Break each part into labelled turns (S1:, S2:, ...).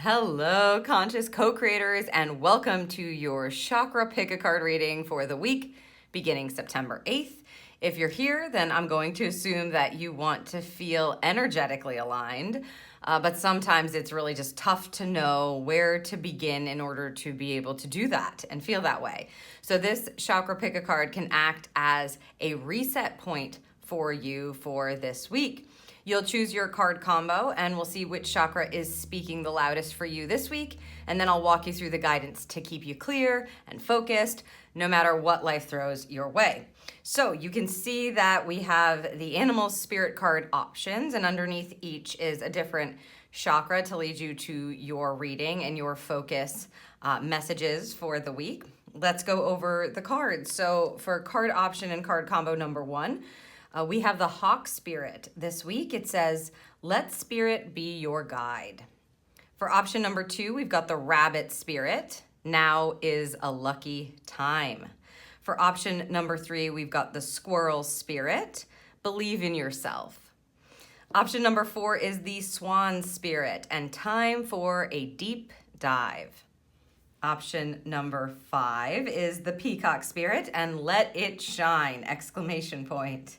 S1: Hello, conscious co-creators, and welcome to your Chakra Pick-A-Card reading for the week beginning September 8th. If you're here, then I'm going to assume that you want to feel energetically aligned, but sometimes it's really just tough to know where to begin in order to be able to do that and feel that way. So this Chakra Pick-A-Card can act as a reset point for you for this week. You'll choose your card combo and we'll see which chakra is speaking the loudest for you this week. And then I'll walk you through the guidance to keep you clear and focused no matter what life throws your way. So you can see that we have the animal spirit card options, and underneath each is a different chakra to lead you to your reading and your focus messages for the week. Let's go over the cards. So for card option and card combo number 1, we have the Hawk Spirit. This week it says, let Spirit be your guide. For option number 2, we've got the Rabbit Spirit. Now is a lucky time. For option number 3, we've got the Squirrel Spirit. Believe in yourself. Option number 4 is the Swan Spirit, and time for a deep dive. Option number 5 is the Peacock Spirit, and let it shine! Exclamation point.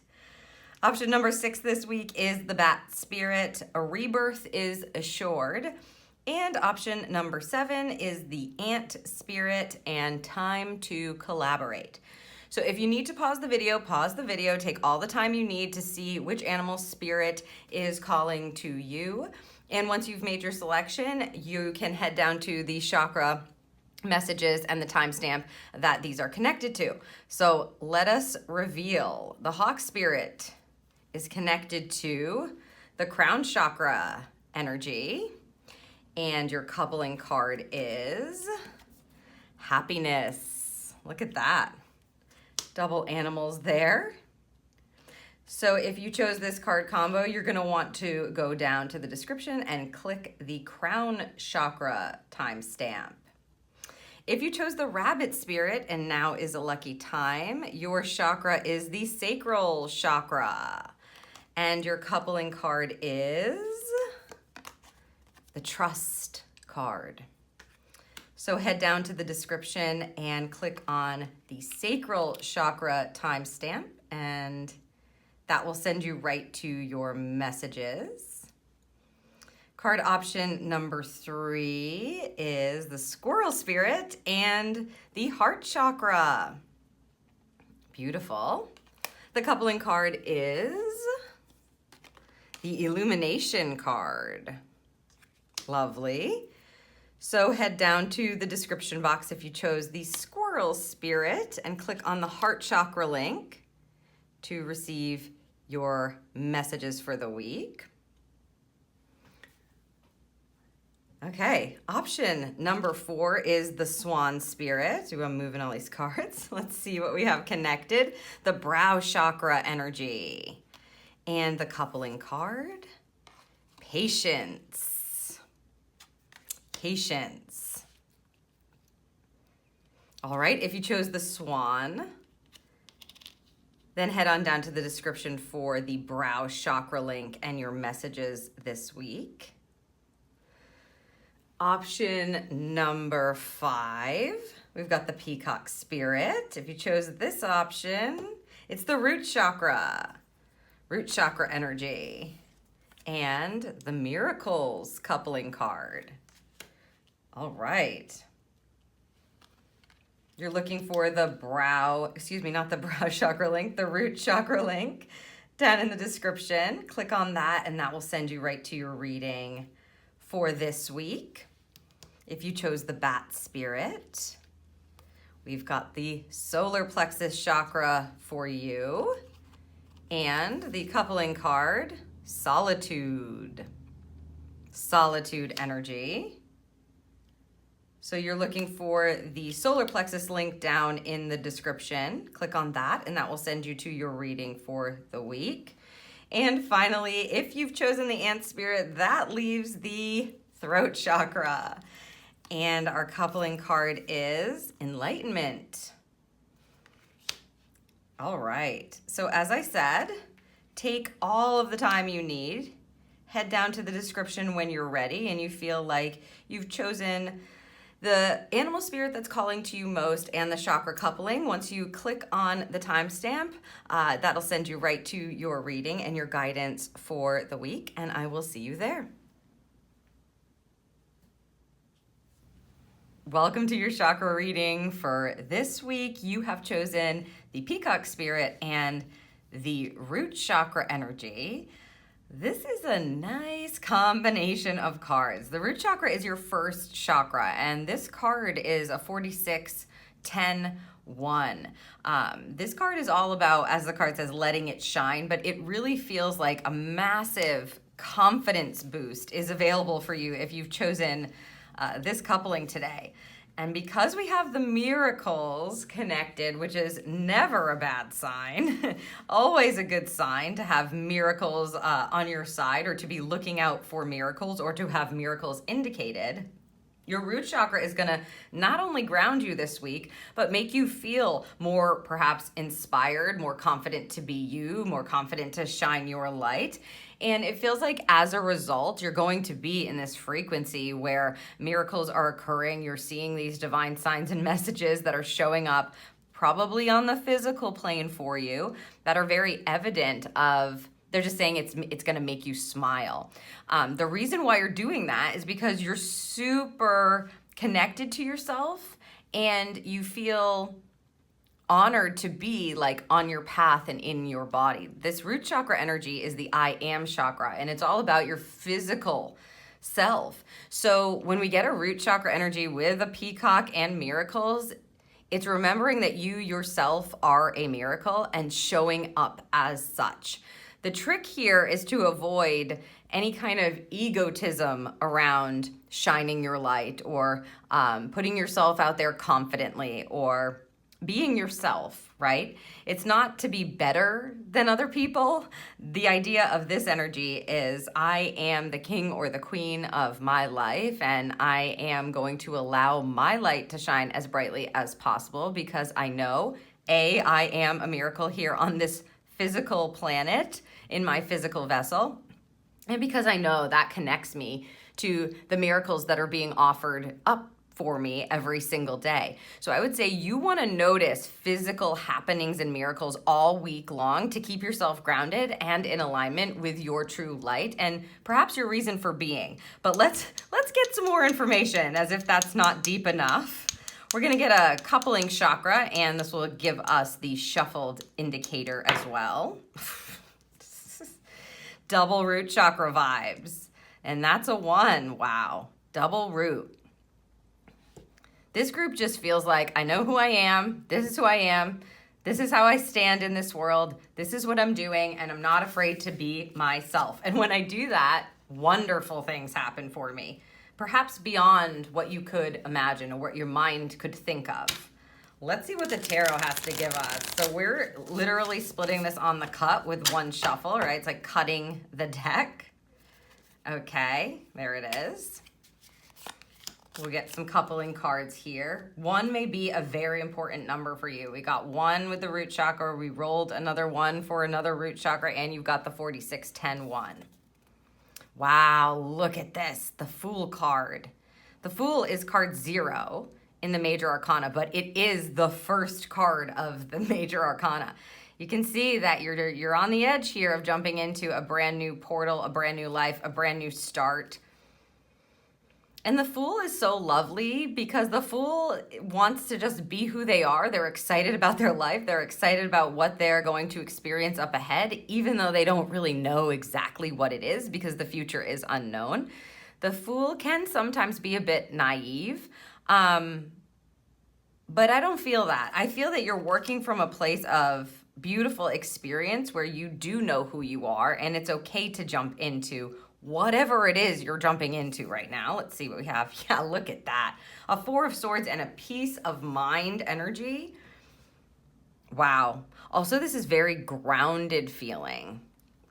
S1: Option number 6 this week is the Bat Spirit. A rebirth is assured. And option number 7 is the Ant Spirit, and time to collaborate. So if you need to pause the video, take all the time you need to see which animal spirit is calling to you. And once you've made your selection, you can head down to the chakra messages and the timestamp that these are connected to. So let us reveal. The Hawk Spirit is connected to the crown chakra energy, and your coupling card is happiness. Look at that. Double animals there. So if you chose this card combo, you're going to want to go down to the description and click the crown chakra timestamp. If you chose the Rabbit Spirit and now is a lucky time, your chakra is the Sacral Chakra. And your coupling card is the Trust card. So head down to the description and click on the Sacral Chakra timestamp, and that will send you right to your messages. Card option number 3 is the Squirrel Spirit and the Heart Chakra. Beautiful. The coupling card is the Illumination card. Lovely. So head down to the description box if you chose the Squirrel Spirit and click on the Heart Chakra link to receive your messages for the week. Okay, option number 4 is the Swan Spirit. Ooh, I'm moving all these cards. Let's see what we have connected. The Brow Chakra energy. And the coupling card, patience. Patience. All right, if you chose the Swan, then head on down to the description for the Brow Chakra link and your messages this week. Option number 5, we've got the Peacock Spirit. If you chose this option, it's the Root Chakra. Root Chakra energy, and the Miracles coupling card. All right. You're looking for the not the Brow Chakra link, the Root Chakra link down in the description. Click on that and that will send you right to your reading for this week. If you chose the Bat Spirit, we've got the Solar Plexus Chakra for you. And the coupling card, Solitude. Solitude energy. So you're looking for the solar plexus link down in the description. Click on that and that will send you to your reading for the week. And finally, if you've chosen the Ant Spirit, that leaves the Throat Chakra. And our coupling card is Enlightenment. All right, so as I said, take all of the time you need, head down to the description when you're ready and you feel like you've chosen the animal spirit that's calling to you most and the chakra coupling. Once you click on the timestamp, that'll send you right to your reading and your guidance for the week, and I will see you there. Welcome to your chakra reading for this week. You have chosen the Peacock spirit and the root chakra energy. This is a nice combination of cards. The root chakra is your first chakra, and this card is a 46-10-1. This card is all about, as the card says, letting it shine, but it really feels like a massive confidence boost is available for you if you've chosen this coupling today. And because we have the miracles connected, which is never a bad sign, always a good sign to have miracles on your side, or to be looking out for miracles, or to have miracles indicated, your root chakra is going to not only ground you this week, but make you feel more perhaps inspired, more confident to be you, more confident to shine your light. And it feels like as a result, you're going to be in this frequency where miracles are occurring. You're seeing these divine signs and messages that are showing up probably on the physical plane for you that are very evident of, they're just saying it's going to make you smile. The reason why you're doing that is because you're super connected to yourself and you feel honored to be like on your path and in your body. This root chakra energy is the I am chakra, and it's all about your physical self. So when we get a root chakra energy with a peacock and miracles, it's remembering that you yourself are a miracle and showing up as such. The trick here is to avoid any kind of egotism around shining your light, or putting yourself out there confidently, or being yourself, right? It's not to be better than other people. The idea of this energy is I am the king or the queen of my life, and I am going to allow my light to shine as brightly as possible because I know, I am a miracle here on this physical planet in my physical vessel, and because I know that connects me to the miracles that are being offered up for me every single day. So I would say you want to notice physical happenings and miracles all week long to keep yourself grounded and in alignment with your true light and perhaps your reason for being. But let's get some more information, as if that's not deep enough. We're going to get a coupling chakra, and this will give us the shuffled indicator as well. Double root chakra vibes. And that's a 1. Wow. Double root. This group just feels like, I know who I am. This is who I am. This is how I stand in this world. This is what I'm doing, and I'm not afraid to be myself. And when I do that, wonderful things happen for me, perhaps beyond what you could imagine or what your mind could think of. Let's see what the tarot has to give us. So we're literally splitting this on the cut with one shuffle, right? It's like cutting the deck. Okay, there it is. We'll get some coupling cards here. 1 may be a very important number for you. We got 1 with the root chakra. We rolled another 1 for another root chakra, and you've got the 46-10-1. Wow, look at this, the Fool card. The Fool is card 0 in the Major Arcana, but it is the first card of the Major Arcana. You can see that you're on the edge here of jumping into a brand new portal, a brand new life, a brand new start. And the Fool is so lovely because the Fool wants to just be who they are. They're excited about their life. They're excited about what they're going to experience up ahead, even though they don't really know exactly what it is because the future is unknown. The Fool can sometimes be a bit naive, but I don't feel that. I feel that you're working from a place of beautiful experience where you do know who you are, and it's okay to jump into whatever it is you're jumping into right now. Let's see what we have. Yeah, look at that. A 4 of Swords and a peace of mind energy. Wow. Also, this is very grounded feeling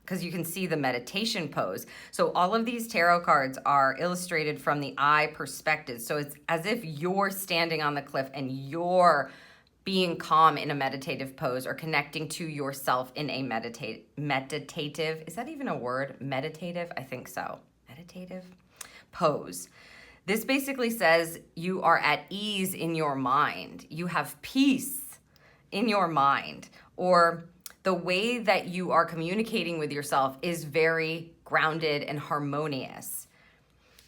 S1: because you can see the meditation pose. So all of these tarot cards are illustrated from the I perspective. So it's as if you're standing on the cliff and you're being calm in a meditative pose or connecting to yourself in a meditative, is that even a word? Meditative? I think so. Meditative pose. This basically says you are at ease in your mind. You have peace in your mind, or the way that you are communicating with yourself is very grounded and harmonious.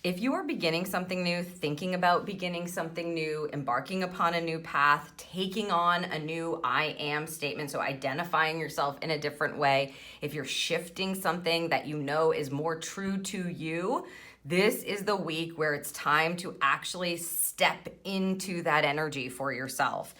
S1: If you are beginning something new, thinking about beginning something new, embarking upon a new path, taking on a new I am statement, so identifying yourself in a different way, if you're shifting something that you know is more true to you, this is the week where it's time to actually step into that energy for yourself.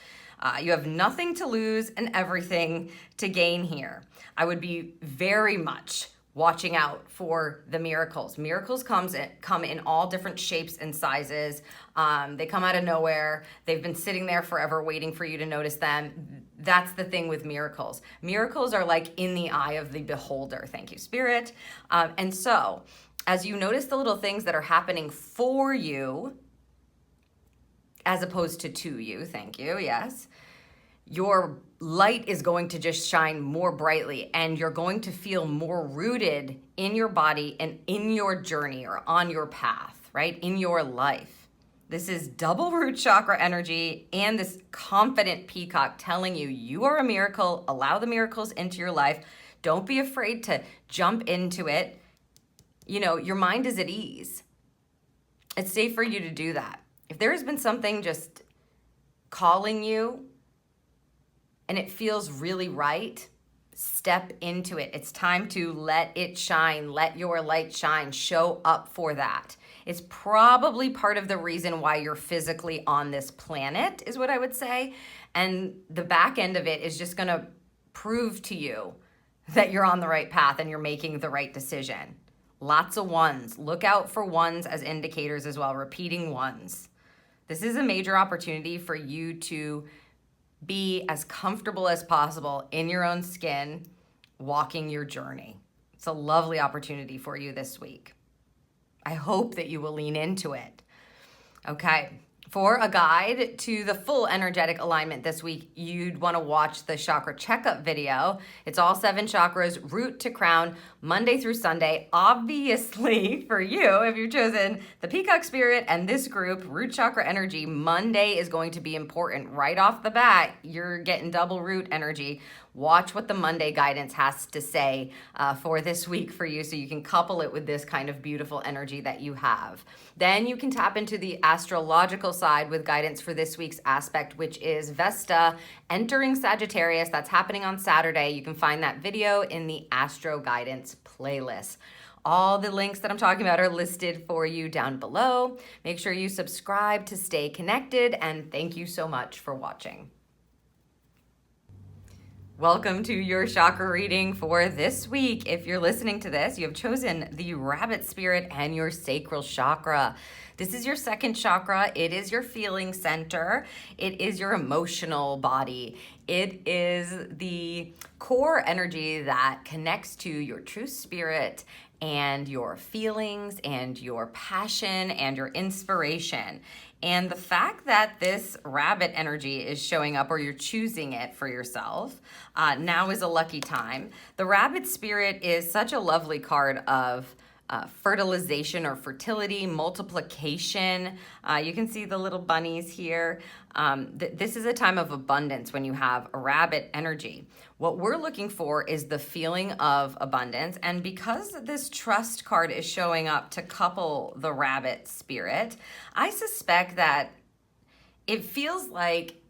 S1: You have nothing to lose and everything to gain here. I would be very much watching out for the miracles. Miracles come in all different shapes and sizes. They come out of nowhere. They've been sitting there forever waiting for you to notice them. That's the thing with miracles. Miracles are like in the eye of the beholder. Thank you, Spirit. And so, as you notice the little things that are happening for you, as opposed to you, thank you, yes, your light is going to just shine more brightly, and you're going to feel more rooted in your body and in your journey or on your path, right? In your life. This is double root chakra energy and this confident peacock telling you you are a miracle. Allow the miracles into your life. Don't be afraid to jump into it. You know, your mind is at ease. It's safe for you to do that. If there has been something just calling you and it feels really right, step into it. It's time to let it shine. Let your light shine. Show up for that. It's probably part of the reason why you're physically on this planet, is what I would say. And the back end of it is just going to prove to you that you're on the right path and you're making the right decision. Lots of ones. Look out for ones as indicators as well, repeating ones. This is a major opportunity for you to be as comfortable as possible in your own skin, walking your journey. It's a lovely opportunity for you this week. I hope that you will lean into it. Okay. For a guide to the full energetic alignment this week, you'd want to watch the chakra checkup video. It's all 7 chakras, root to crown, Monday through Sunday. Obviously, for you, if you've chosen the Peacock Spirit and this group, root chakra energy, Monday is going to be important. Right off the bat, you're getting double root energy. Watch what the Monday guidance has to say for this week for you, so you can couple it with this kind of beautiful energy that you have. Then you can tap into the astrological side with guidance for this week's aspect, which is Vesta entering Sagittarius. That's happening on Saturday. You can find that video in the Astro Guidance playlist. All the links that I'm talking about are listed for you down below. Make sure you subscribe to stay connected, and thank you so much for watching. Welcome to your chakra reading for this week. If you're listening to this, you have chosen the rabbit spirit and your sacral chakra. This is your second chakra. It is your feeling center. It is your emotional body. It is the core energy that connects to your true spirit and your feelings and your passion and your inspiration. And the fact that this rabbit energy is showing up, or you're choosing it for yourself, now is a lucky time. The rabbit spirit is such a lovely card of fertilization or fertility, multiplication. You can see the little bunnies here. This is a time of abundance when you have a rabbit energy. What we're looking for is the feeling of abundance. And because this trust card is showing up to couple the rabbit spirit, I suspect that it feels like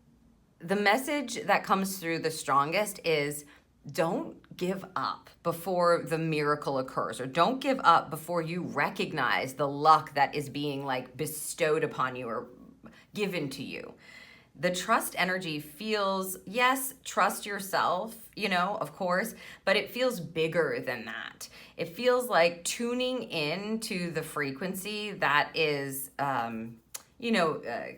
S1: the message that comes through the strongest is don't give up before the miracle occurs, or don't give up before you recognize the luck that is being like bestowed upon you or given to you. The trust energy feels, yes, trust yourself, you know, of course, but it feels bigger than that. It feels like tuning in to the frequency that is,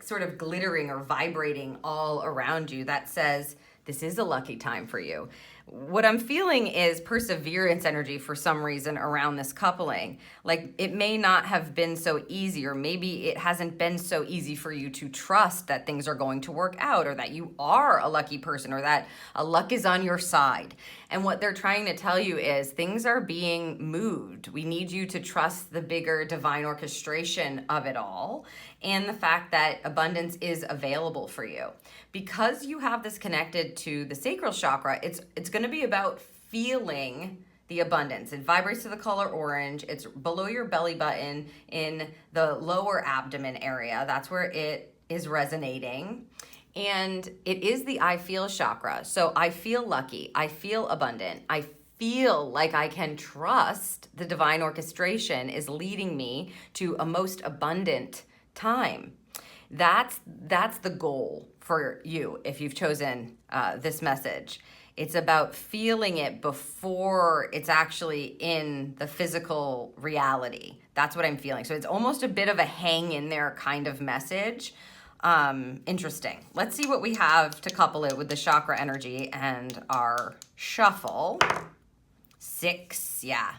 S1: sort of glittering or vibrating all around you that says, this is a lucky time for you. what I'm feeling is perseverance energy for some reason around this coupling. Like it may not have been so easy, or maybe it hasn't been so easy for you to trust that things are going to work out, or that you are a lucky person, or that a luck is on your side. And what they're trying to tell you is things are being moved. We need you to trust the bigger divine orchestration of it all, and the fact that abundance is available for you. Because you have this connected to the sacral chakra, it's going to be about feeling the abundance. It vibrates to the color orange. It's below your belly button in the lower abdomen area. That's where it is resonating. And it is the I feel chakra. So I feel lucky. I feel abundant. I feel like I can trust the divine orchestration is leading me to a most abundant time. That's the goal for you if you've chosen this message. It's about feeling it before it's actually in the physical reality. That's what I'm feeling. So it's almost a bit of a hang in there kind of message. Interesting. Let's see what we have to couple it with the chakra energy and our shuffle. 6, yeah.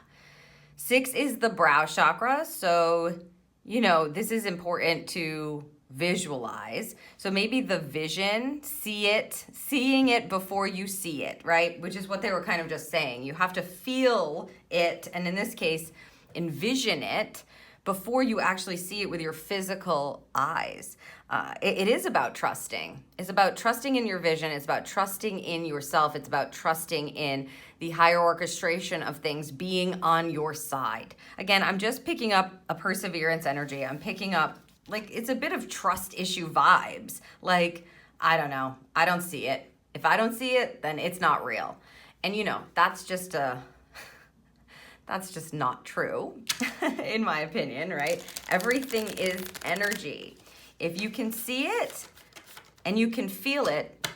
S1: 6 is the brow chakra. So, this is important to visualize. So maybe the vision, seeing it before you see it, right? Which is what they were kind of just saying. You have to feel it, and in this case, envision it before you actually see it with your physical eyes. It is about trusting. It's about trusting in your vision. It's about trusting in yourself. It's about trusting in the higher orchestration of things being on your side. Again, I'm just picking up a perseverance energy. I'm picking up, it's a bit of trust issue vibes. I don't know. I don't see it. If I don't see it, then it's not real. And that's just not true, in my opinion, right? Everything is energy. If you can see it and you can feel it,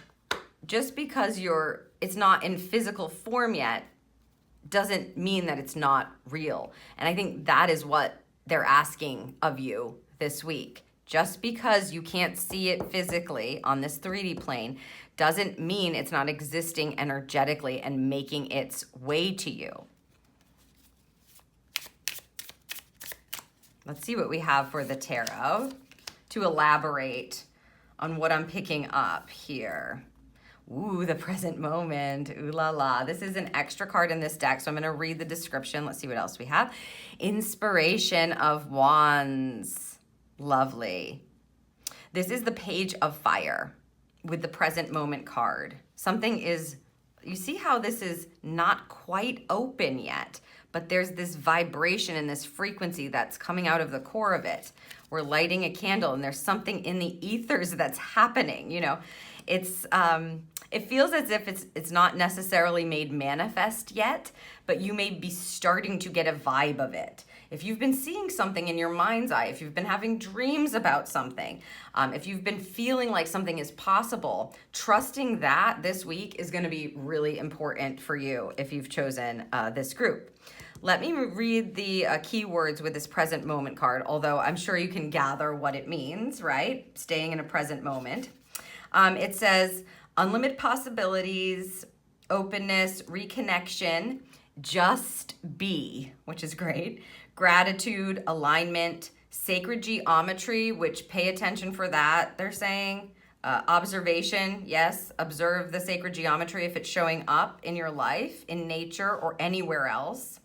S1: just because it's not in physical form yet, doesn't mean that it's not real. And I think that is what they're asking of you this week. Just because you can't see it physically on this 3D plane doesn't mean it's not existing energetically and making its way to you. Let's see what we have for the tarot to elaborate on what I'm picking up here. Ooh, the present moment. Ooh la la. This is an extra card in this deck, so I'm going to read the description. Let's see what else we have. Inspiration of Wands. Lovely. This is the Page of Fire with the present moment card. You see how this is not quite open yet, but there's this vibration and this frequency that's coming out of the core of it. We're lighting a candle and there's something in the ethers that's happening. It feels as if it's not necessarily made manifest yet, but you may be starting to get a vibe of it. If you've been seeing something in your mind's eye, if you've been having dreams about something, if you've been feeling like something is possible, trusting that this week is going to be really important for you if you've chosen this group. Let me read the keywords with this present moment card, although I'm sure you can gather what it means, right? Staying in a present moment. It says unlimited possibilities, openness, reconnection, just be, which is great, gratitude, alignment, sacred geometry, which pay attention for that, they're saying. Observation, yes, observe the sacred geometry if it's showing up in your life, in nature, or anywhere else.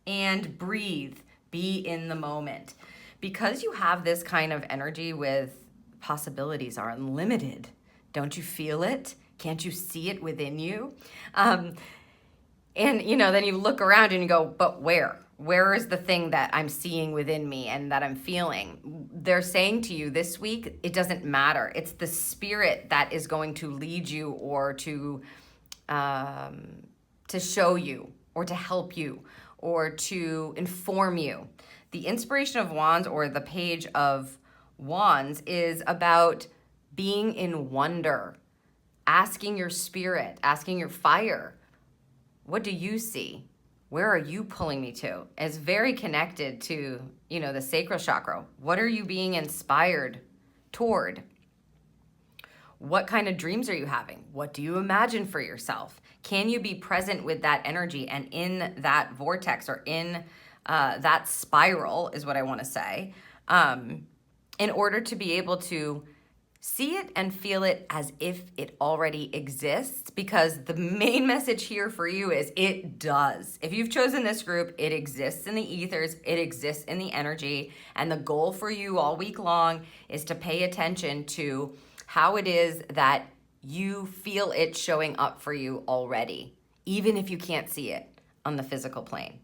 S1: And breathe, be in the moment. Because you have this kind of energy with possibilities are unlimited, don't you feel it? Can't you see it within you? And then you look around and you go, but where? Where is the thing that I'm seeing within me and that I'm feeling? They're saying to you this week, it doesn't matter. It's the spirit that is going to lead you or to show you or to help you or to inform you. The Inspiration of Wands, or the Page of Wands, is about being in wonder, asking your spirit, asking your fire, what do you see? Where are you pulling me to? It's very connected to, the sacral chakra. What are you being inspired toward? What kind of dreams are you having? What do you imagine for yourself? Can you be present with that energy and in that vortex or in that spiral is what I want to say, in order to be able to see it and feel it as if it already exists, because the main message here for you is it does. If you've chosen this group, it exists in the ethers, it exists in the energy, and the goal for you all week long is to pay attention to how it is that you feel it showing up for you already, even if you can't see it on the physical plane.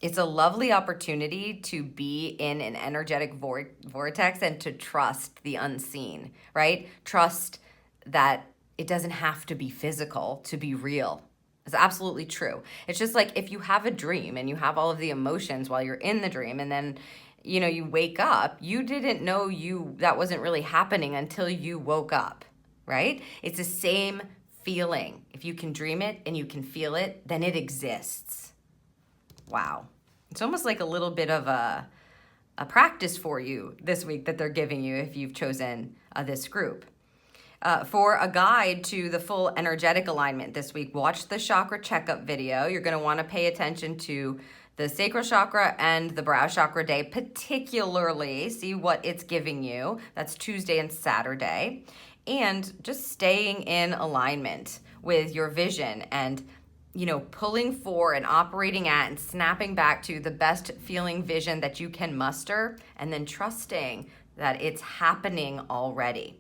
S1: It's a lovely opportunity to be in an energetic vortex and to trust the unseen, right? Trust that it doesn't have to be physical to be real. It's absolutely true. It's just like if you have a dream and you have all of the emotions while you're in the dream, and then you wake up, you didn't know that wasn't really happening until you woke up, right? It's the same feeling. If you can dream it and you can feel it, then it exists. Wow. It's almost like a little bit of a practice for you this week that they're giving you if you've chosen this group. For a guide to the full energetic alignment this week, watch the chakra checkup video. You're going to want to pay attention to the sacral chakra and the brow chakra day, particularly see what it's giving you. That's Tuesday and Saturday. And just staying in alignment with your vision and pulling for and operating at and snapping back to the best feeling vision that you can muster, and then trusting that it's happening already.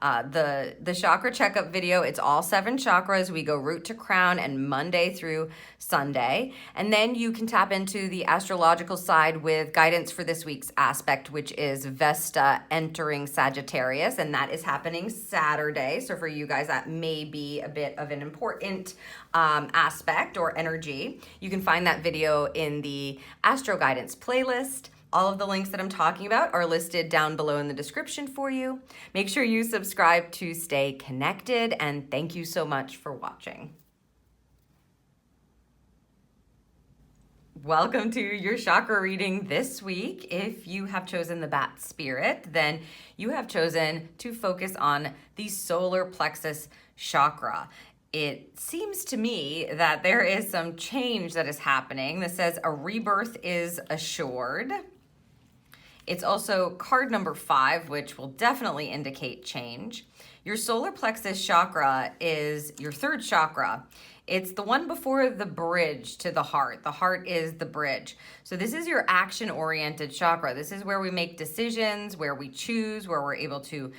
S1: The chakra checkup video, it's all 7 chakras. We go root to crown and Monday through Sunday. And then you can tap into the astrological side with guidance for this week's aspect, which is Vesta entering Sagittarius. And that is happening Saturday. So for you guys, that may be a bit of an important aspect or energy. You can find that video in the Astro Guidance playlist. All of the links that I'm talking about are listed down below in the description for you. Make sure you subscribe to stay connected, and thank you so much for watching. Welcome to your chakra reading this week. If you have chosen the Bat Spirit, then you have chosen to focus on the solar plexus chakra. It seems to me that there is some change that is happening. This says a rebirth is assured. It's also card number 5, which will definitely indicate change. Your solar plexus chakra is your 3rd chakra. It's the one before the bridge to the heart. The heart is the bridge. So this is your action-oriented chakra. This is where we make decisions, where we choose, where we're able to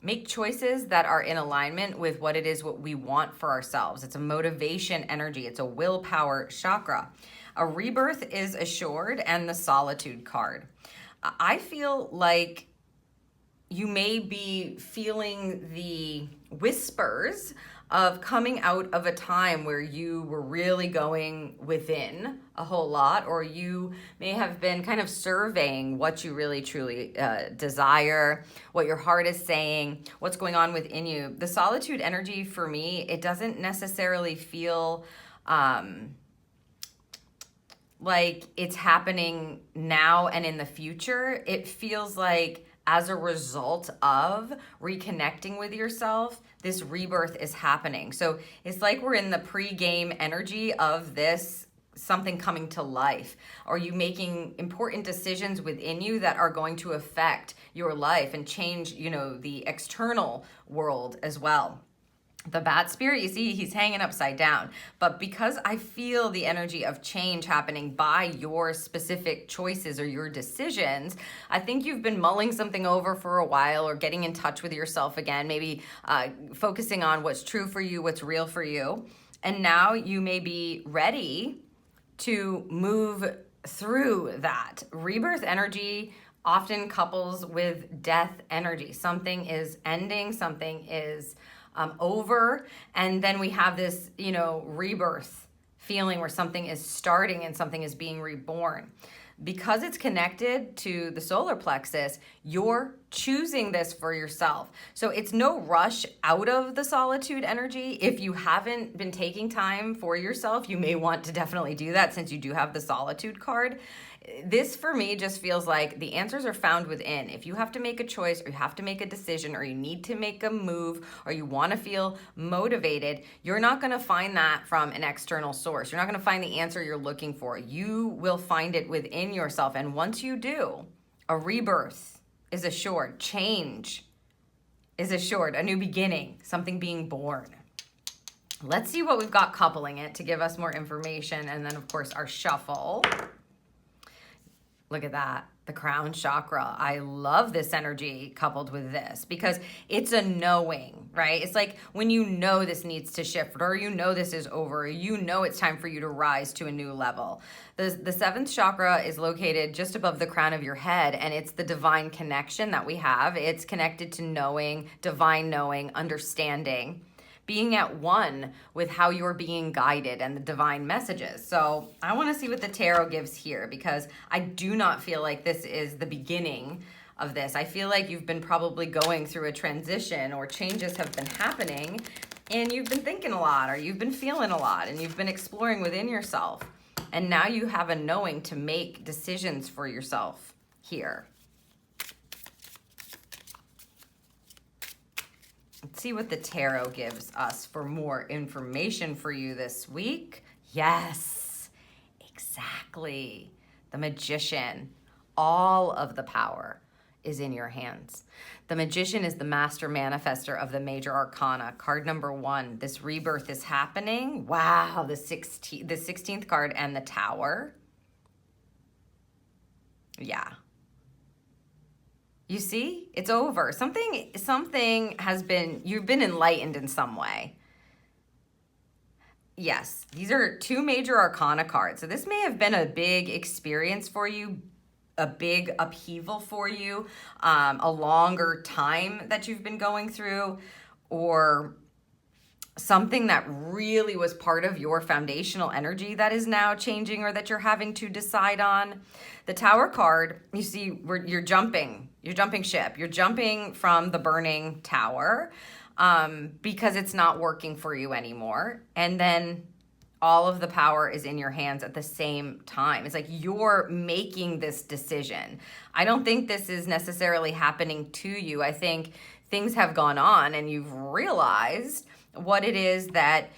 S1: make choices that are in alignment with what it is what we want for ourselves. It's a motivation energy. It's a willpower chakra. A rebirth is assured, and the solitude card. I feel like you may be feeling the whispers of coming out of a time where you were really going within a whole lot, or you may have been kind of surveying what you really truly desire, what your heart is saying, what's going on within you. The solitude energy for me, it doesn't necessarily feel like it's happening now and in the future. It feels like as a result of reconnecting with yourself, this rebirth is happening. So it's like we're in the pre-game energy of this something coming to life, or you making important decisions within you that are going to affect your life and change, the external world as well. The Bat Spirit, you see, he's hanging upside down. But because I feel the energy of change happening by your specific choices or your decisions, I think you've been mulling something over for a while, or getting in touch with yourself again, maybe focusing on what's true for you, what's real for you. And now you may be ready to move through that. Rebirth energy often couples with death energy. Something is ending, something is over, and then we have this, rebirth feeling where something is starting and something is being reborn. Because it's connected to the solar plexus, you're choosing this for yourself. So it's no rush out of the solitude energy. If you haven't been taking time for yourself, you may want to definitely do that, since you do have the solitude card. This for me just feels like the answers are found within. If you have to make a choice, or you have to make a decision, or you need to make a move, or you want to feel motivated, you're not going to find that from an external source. You're not going to find the answer you're looking for. You will find it within yourself. And once you do, a rebirth is assured. Change is assured. A new beginning, something being born. Let's see what we've got coupling it to give us more information. And then, of course, our shuffle. Look at that, the crown chakra. I love this energy coupled with this because it's a knowing, right? It's like when you know this needs to shift, or you know this is over, you know it's time for you to rise to a new level. The seventh chakra is located just above the crown of your head, and it's the divine connection that we have. It's connected to knowing, divine knowing, understanding, being at one with how you're being guided and the divine messages. So I want to see what the tarot gives here, because I do not feel like this is the beginning of this. I feel like you've been probably going through a transition, or changes have been happening, and you've been thinking a lot, or you've been feeling a lot, and you've been exploring within yourself. And now you have a knowing to make decisions for yourself here. Let's see what the tarot gives us for more information for you this week. Yes, exactly. The Magician. All of the power is in your hands. The Magician is the master manifester of the major arcana. Card number 1. This rebirth is happening. Wow, the 16th card and the Tower. Yeah. You see, it's over. Something has been, you've been enlightened in some way. Yes, these are 2 major arcana cards. So this may have been a big experience for you, a big upheaval for you, a longer time that you've been going through, or something that really was part of your foundational energy that is now changing, or that you're having to decide on. The Tower card, you see, where you're jumping ship. You're jumping from the burning tower because it's not working for you anymore. And then all of the power is in your hands at the same time. It's like you're making this decision. I don't think this is necessarily happening to you. I think things have gone on and you've realized what it is that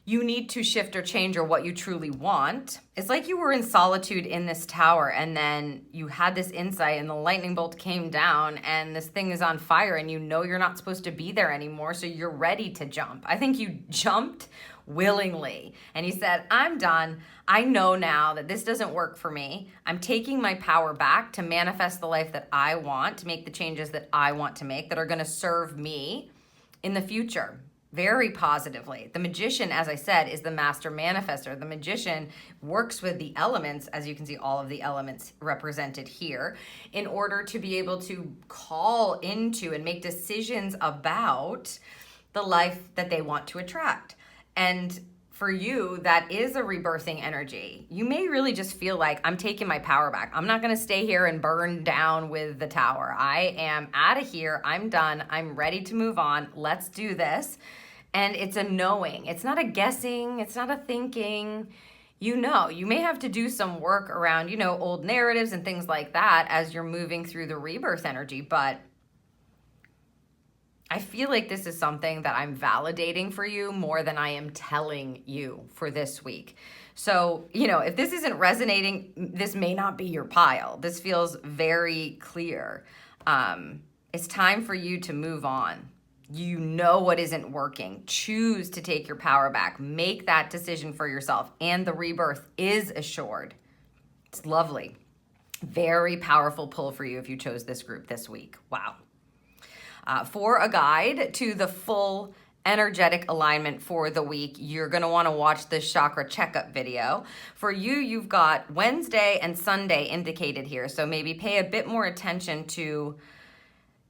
S1: you need to shift or change, or what you truly want. It's like you were in solitude in this tower, and then you had this insight, and the lightning bolt came down, and this thing is on fire, and you know you're not supposed to be there anymore, so you're ready to jump. I think you jumped willingly, and you said, I'm done. I know now that this doesn't work for me. I'm taking my power back to manifest the life that I want, to make the changes that I want to make that are going to serve me in the future. Very positively. The Magician, as I said, is the master manifester. The Magician works with the elements, as you can see all of the elements represented here, in order to be able to call into and make decisions about the life that they want to attract. And for you, that is a rebirthing energy. You may really just feel like, I'm taking my power back. I'm not going to stay here and burn down with the tower. I am out of here. I'm done. I'm ready to move on. Let's do this. And it's a knowing. It's not a guessing. It's not a thinking. You know, you may have to do some work around, you know, old narratives and things like that as you're moving through the rebirth energy. But I feel like this is something that I'm validating for you more than I am telling you for this week. So, you know, if this isn't resonating, this may not be your pile. This feels very clear. It's time for you to move on. You know what isn't working. Choose to take your power back. Make that decision for yourself. And the rebirth is assured. It's lovely. Very powerful pull for you if you chose this group this week. Wow. For a guide to the full energetic alignment for the week, you're going to want to watch this chakra checkup video. For you, you've got Wednesday and Sunday indicated here. So maybe pay a bit more attention to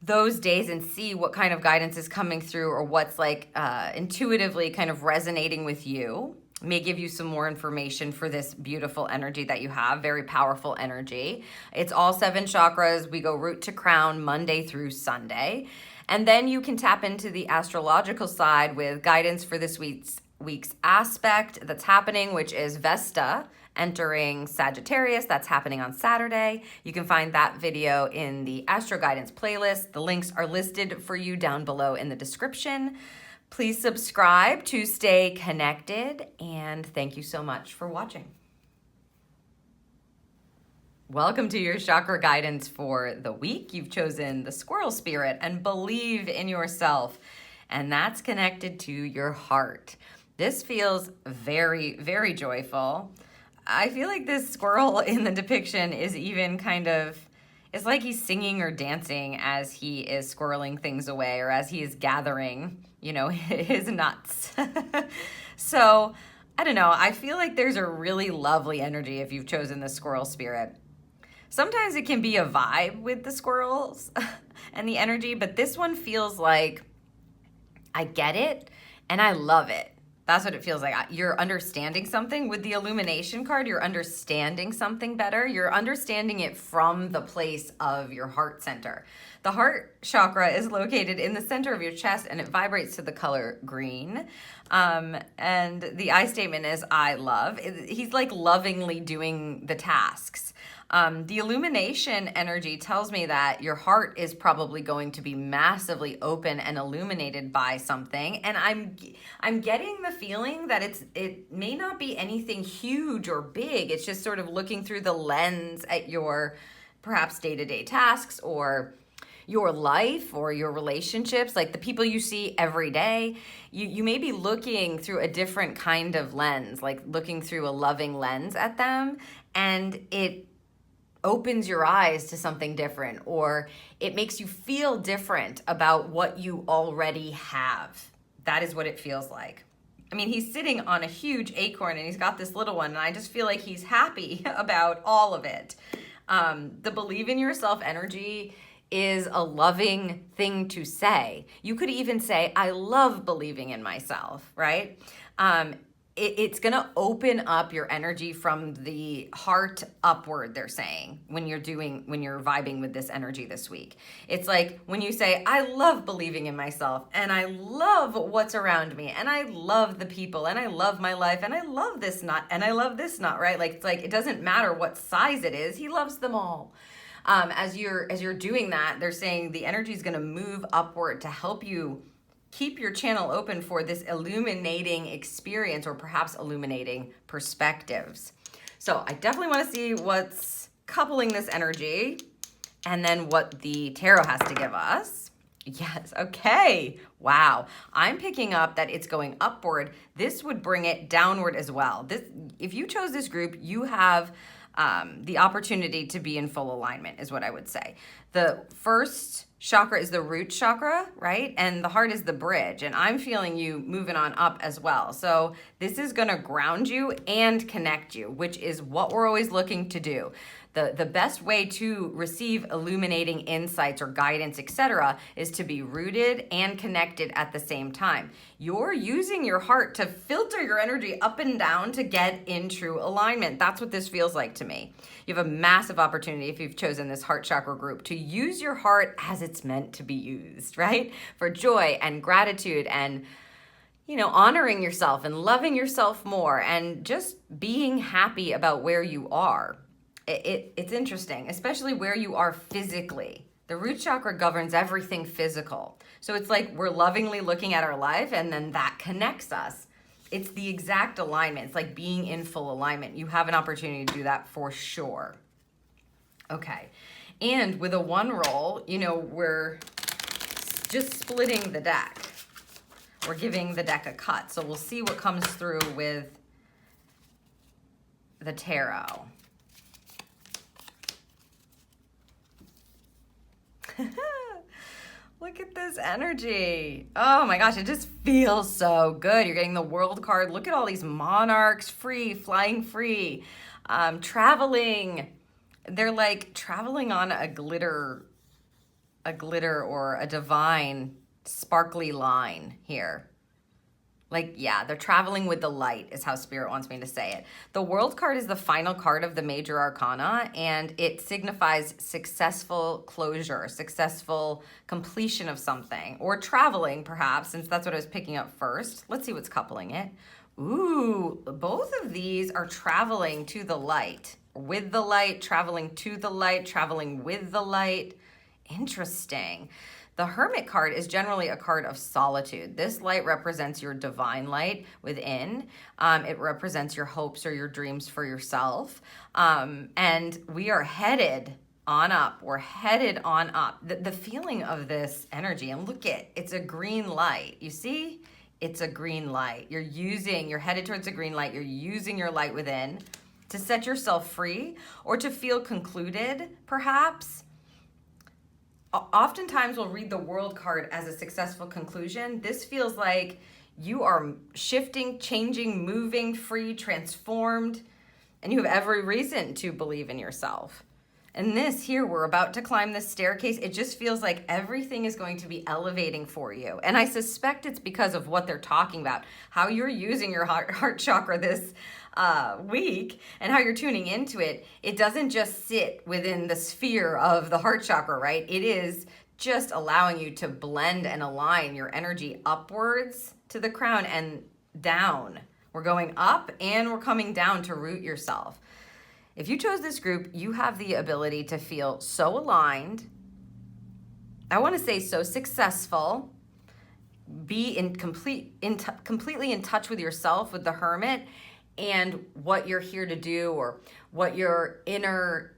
S1: those days and see what kind of guidance is coming through, or what's like intuitively kind of resonating with you. May give you some more information for this beautiful energy that you have, very powerful energy. It's all 7 chakras. We go root to crown Monday through Sunday. And then you can tap into the astrological side with guidance for this week's aspect that's happening, which is Vesta entering Sagittarius. That's happening on Saturday. You can find that video in the Astro Guidance playlist. The links are listed for you down below in the description. Please subscribe to stay connected, and thank you so much for watching. Welcome to your chakra guidance for the week. You've chosen the Squirrel Spirit and believe in yourself, and that's connected to your heart. This feels very, very joyful. I feel like this squirrel in the depiction is even kind of, it's like he's singing or dancing as he is squirreling things away, or as he is gathering, his nuts. So, I don't know, I feel like there's a really lovely energy if you've chosen the Squirrel Spirit. Sometimes it can be a vibe with the squirrels and the energy, but this one feels like I get it and I love it. That's what it feels like. You're understanding something. With the illumination card, you're understanding something better. You're understanding it from the place of your heart center. The heart chakra is located in the center of your chest, and it vibrates to the color green. And the I statement is, I love. He's like lovingly doing the tasks. The illumination energy tells me that your heart is probably going to be massively open and illuminated by something. And I'm getting the feeling that it may not be anything huge or big. It's just sort of looking through the lens at your perhaps day-to-day tasks, or your life, or your relationships, like the people you see every day. You may be looking through a different kind of lens, like looking through a loving lens at them, and it opens your eyes to something different, or it makes you feel different about what you already have. That is what it feels like. I mean, he's sitting on a huge acorn and he's got this little one, and I just feel like he's happy about all of it. The believe in yourself energy is a loving thing to say. You could even say, I love believing in myself, right? It's gonna open up your energy from the heart upward, they're saying, when you're vibing with this energy this week. It's like when you say, I love believing in myself, and I love what's around me, and I love the people, and I love my life, and I love this nut, and I love this nut, right? Like, it's like, it doesn't matter what size it is, he loves them all. As you're doing that, they're saying the energy is gonna move upward to help you keep your channel open for this illuminating experience, or perhaps illuminating perspectives. So I definitely want to see what's coupling this energy, and then what the tarot has to give us. Yes, okay. Wow. I'm picking up that it's going upward. This would bring it downward as well. If you chose this group, you have the opportunity to be in full alignment, is what I would say. The first chakra is the root chakra, right? And the heart is the bridge. And I'm feeling you moving on up as well. So this is going to ground you and connect you, which is what we're always looking to do. The best way to receive illuminating insights or guidance, etc., is to be rooted and connected at the same time. You're using your heart to filter your energy up and down to get in true alignment. That's what this feels like to me. You have a massive opportunity, if you've chosen this heart chakra group, to use your heart as it's meant to be used, right? For joy and gratitude, and honoring yourself and loving yourself more, and just being happy about where you are. It's interesting, especially where you are physically. The root chakra governs everything physical. So it's like we're lovingly looking at our life, and then that connects us. It's the exact alignment. It's like being in full alignment. You have an opportunity to do that for sure. Okay. And with a one roll, we're just splitting the deck. We're giving the deck a cut. So we'll see what comes through with the tarot. Look at this energy. Oh my gosh, it just feels so good. You're getting the World card. Look at all these monarchs, free, flying free, traveling. They're like traveling on a glitter or a divine sparkly line here. Like, yeah, they're traveling with the light is how Spirit wants me to say it. The World card is the final card of the major arcana, and it signifies successful closure, successful completion of something, or traveling perhaps, since that's what I was picking up first. Let's see what's coupling it. Ooh, both of these are traveling to the light. With the light, traveling to the light, traveling with the light. Interesting. The Hermit card is generally a card of solitude. This light represents your divine light within. It represents your hopes or your dreams for yourself. And we are headed on up. We're headed on up. The feeling of this energy, and look it's a green light. You see? It's a green light. You're headed towards a green light. You're using your light within to set yourself free or to feel concluded, perhaps. Oftentimes we'll read the World card as a successful conclusion. This feels like you are shifting, changing, moving, free, transformed, and you have every reason to believe in yourself. And this here, we're about to climb this staircase. It just feels like everything is going to be elevating for you. And I suspect it's because of what they're talking about, how you're using your heart chakra this week and how you're tuning into it. It doesn't just sit within the sphere of the heart chakra, right? It is just allowing you to blend and align your energy upwards to the crown and down. We're going up and we're coming down to root yourself. If you chose this group, you have the ability to feel so aligned. I want to say so successful. Be completely in touch with yourself, with the Hermit, and what you're here to do, or what your inner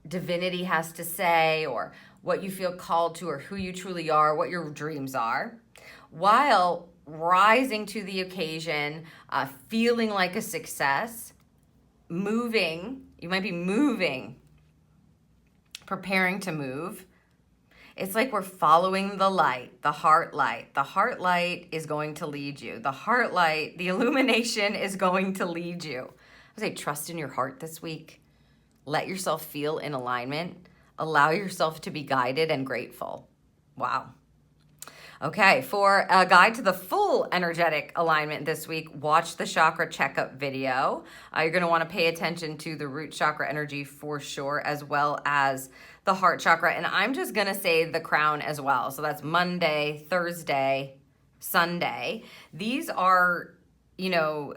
S1: divinity has to say, or what you feel called to, or who you truly are, what your dreams are, while rising to the occasion, feeling like a success, moving. You might be moving, preparing to move. It's like we're following the light, the heart light. The heart light is going to lead you. The heart light, the illumination is going to lead you. I say trust in your heart this week. Let yourself feel in alignment. Allow yourself to be guided and grateful. Wow. Okay, for a guide to the full energetic alignment this week, watch the chakra checkup video. You're going to want to pay attention to the root chakra energy for sure, as well as the heart chakra. And I'm just going to say the crown as well. So that's Monday, Thursday, Sunday. These are, the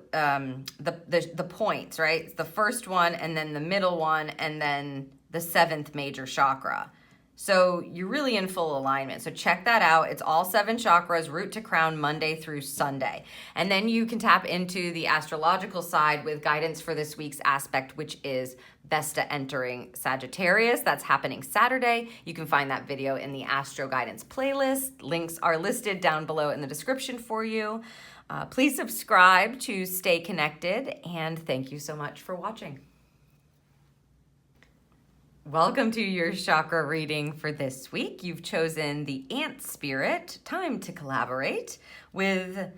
S1: points, right? It's the first one, and then the middle one, and then the seventh major chakra. So you're really in full alignment. So check that out. It's all 7 chakras, root to crown, Monday through Sunday. And then you can tap into the astrological side with guidance for this week's aspect, which is Vesta entering Sagittarius. That's happening Saturday. You can find that video in the Astro Guidance playlist. Links are listed down below in the description for you. Please subscribe to stay connected, and thank you so much for watching. Welcome to your chakra reading for this week. You've chosen the Ant Spirit. Time to collaborate with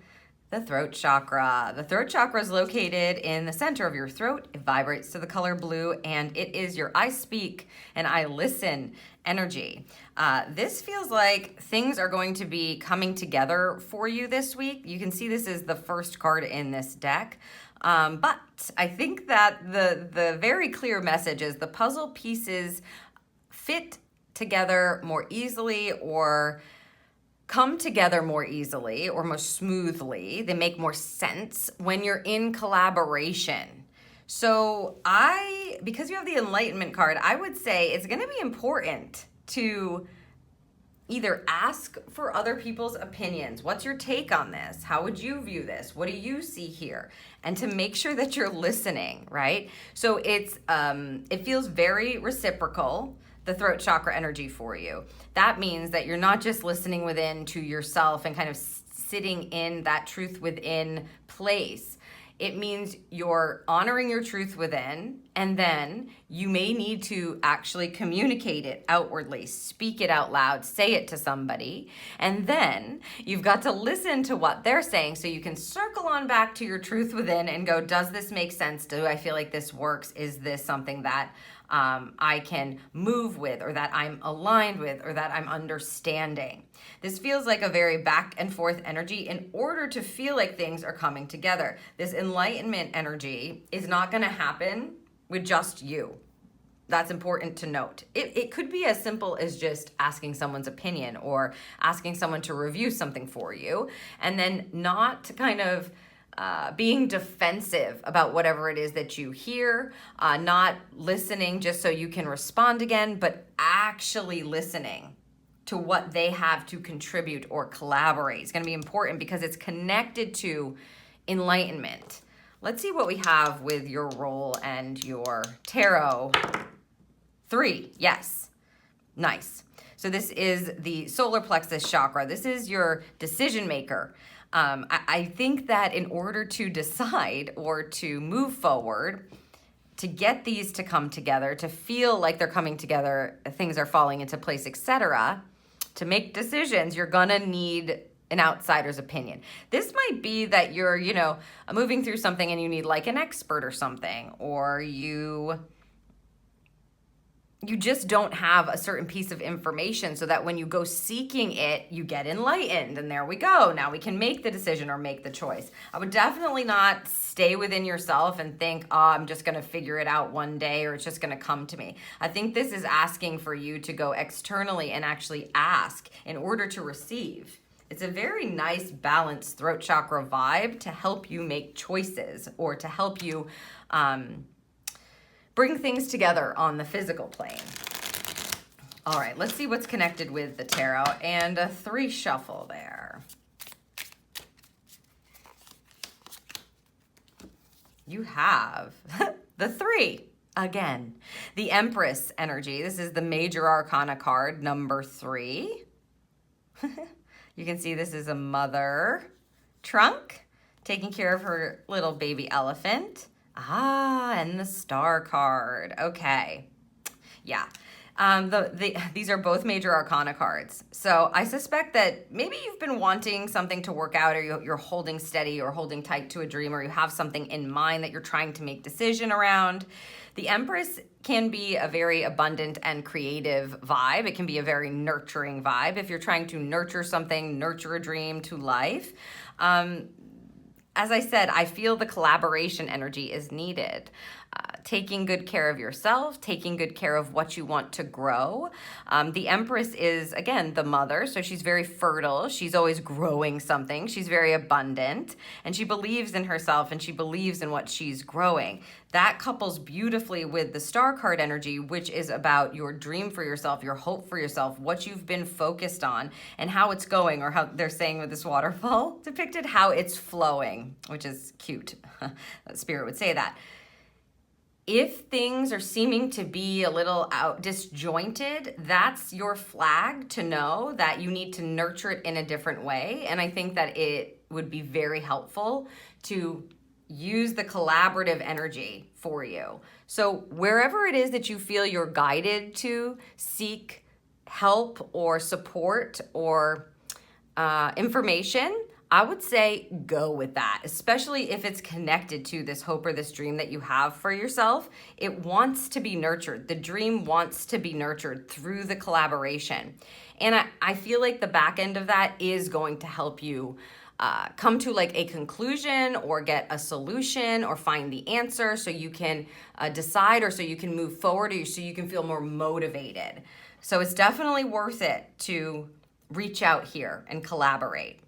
S1: the throat chakra. The throat chakra is located in the center of your throat. It vibrates to the color blue, and it is your I speak and I listen energy. This feels like things are going to be coming together for you this week. You can see this is the first card in this deck. But I think that the very clear message is the puzzle pieces fit together more easily, or come together more easily or more smoothly. They make more sense when you're in collaboration. So because you have the Enlightenment card, I would say it's going to be important to either ask for other people's opinions. What's your take on this? How would you view this? What do you see here? And to make sure that you're listening, right? So it feels very reciprocal, the throat chakra energy for you. That means that you're not just listening within to yourself and kind of sitting in that truth within place. It means you're honoring your truth within, and then you may need to actually communicate it outwardly, speak it out loud, say it to somebody, and then you've got to listen to what they're saying so you can circle on back to your truth within and go, does this make sense? Do I feel like this works? Is this something that I can move with, or that I'm aligned with, or that I'm understanding? This feels like a very back and forth energy in order to feel like things are coming together. This enlightenment energy is not going to happen with just you. That's important to note. It could be as simple as just asking someone's opinion or asking someone to review something for you, and then not kind of being defensive about whatever it is that you hear, not listening just so you can respond again, but actually listening to what they have to contribute or collaborate. It's going to be important because it's connected to enlightenment. Let's see what we have with your role and your tarot. 3, yes, nice. So this is the solar plexus chakra. This is your decision maker. I think that in order to decide or to move forward, to get these to come together, to feel like they're coming together, things are falling into place, etc., to make decisions, you're gonna need an outsider's opinion. This might be that you're, moving through something and you need like an expert or something, or you just don't have a certain piece of information so that when you go seeking it, you get enlightened. And there we go. Now we can make the decision or make the choice. I would definitely not stay within yourself and think, oh, I'm just going to figure it out one day or it's just going to come to me. I think this is asking for you to go externally and actually ask in order to receive. It's a very nice balanced throat chakra vibe to help you make choices or to help you bring things together on the physical plane. All right, let's see what's connected with the tarot, and a 3 shuffle there. You have the 3 again. The Empress energy. This is the major arcana card, number 3. You can see this is a mother trunk taking care of her little baby elephant. And the Star card. Okay. Yeah. These are both major arcana cards. So I suspect that maybe you've been wanting something to work out, or you're holding steady or holding tight to a dream, or you have something in mind that you're trying to make decision around. The Empress can be a very abundant and creative vibe. It can be a very nurturing vibe. If you're trying to nurture something, nurture a dream to life, as I said, I feel the collaboration energy is needed. Taking good care of yourself, taking good care of what you want to grow. The Empress is, again, the mother, so she's very fertile. She's always growing something. She's very abundant, and she believes in herself, and she believes in what she's growing. That couples beautifully with the Star card energy, which is about your dream for yourself, your hope for yourself, what you've been focused on, and how it's going, or how they're saying with this waterfall depicted, how it's flowing, which is cute. Spirit would say that. If things are seeming to be a little disjointed, that's your flag to know that you need to nurture it in a different way. And I think that it would be very helpful to use the collaborative energy for you. So wherever it is that you feel you're guided to seek help or support or information, I would say go with that, especially if it's connected to this hope or this dream that you have for yourself. It wants to be nurtured. The dream wants to be nurtured through the collaboration. And I feel like the back end of that is going to help you come to like a conclusion or get a solution or find the answer so you can decide, or so you can move forward, or so you can feel more motivated. So it's definitely worth it to reach out here and collaborate.